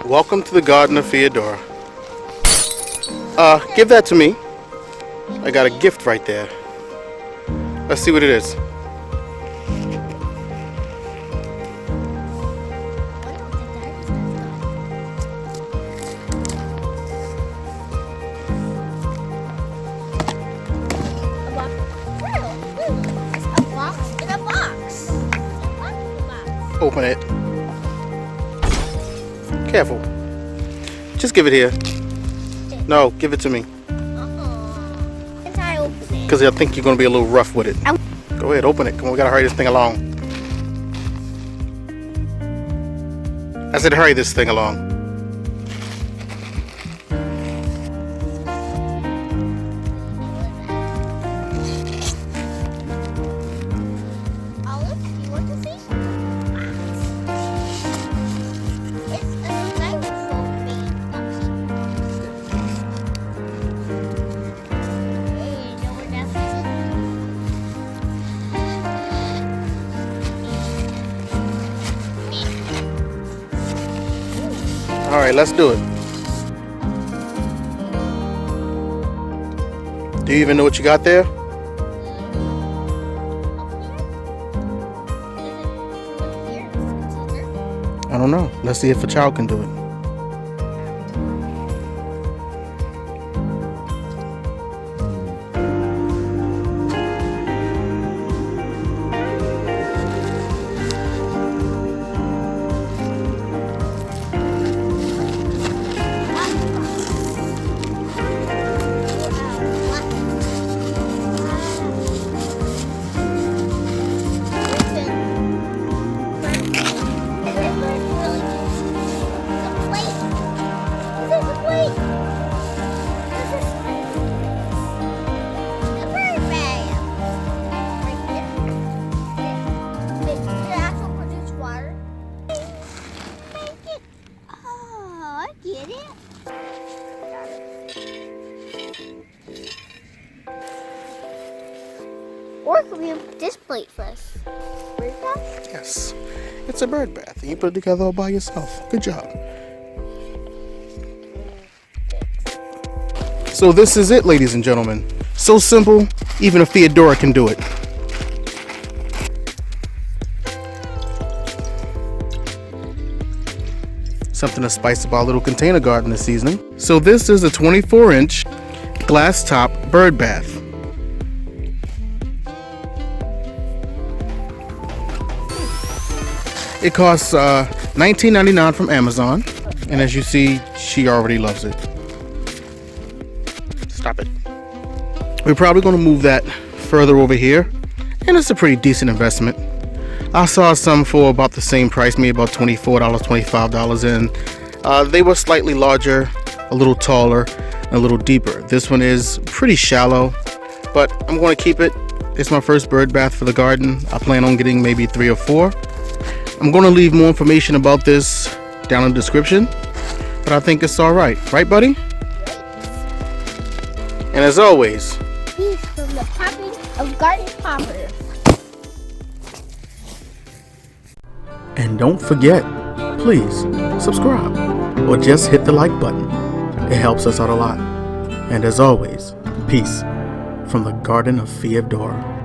Welcome to the garden of Feodora. Give that to me. I got a gift right there. Let's see what it is. Open it. Careful. Just give it here. No, give it to me. Because I think you're going to be a little rough with it. Go ahead, open it. Come on, we got to hurry this thing along. I said hurry this thing along. All right, let's do it. Do you even know what you got there? I don't know. Let's see if a child can do it. Get it? Or can we have this plate first? Bird bath? Yes. It's a bird bath. You put it together all by yourself. Good job. So this is it, ladies and gentlemen. So simple, even a Feodora can do it. Something to spice up our little container garden this season. So this is a 24-inch glass top bird bath. It costs $19.99 from Amazon, and as you see, she already loves it. Stop it. We're probably going to move that further over here, and it's a pretty decent investment. I saw some for about the same price, maybe about $24, $25, and they were slightly larger, a little taller, and a little deeper. This one is pretty shallow, but I'm going to keep it. It's my first bird bath for the garden. I plan on getting maybe 3 or 4. I'm going to leave more information about this down in the description, but I think it's all right. Right, buddy? And as always, peace from the popping of garden poppers. And don't forget, please subscribe or just hit the like button. It helps us out a lot. And as always, peace from the Garden of Feodora.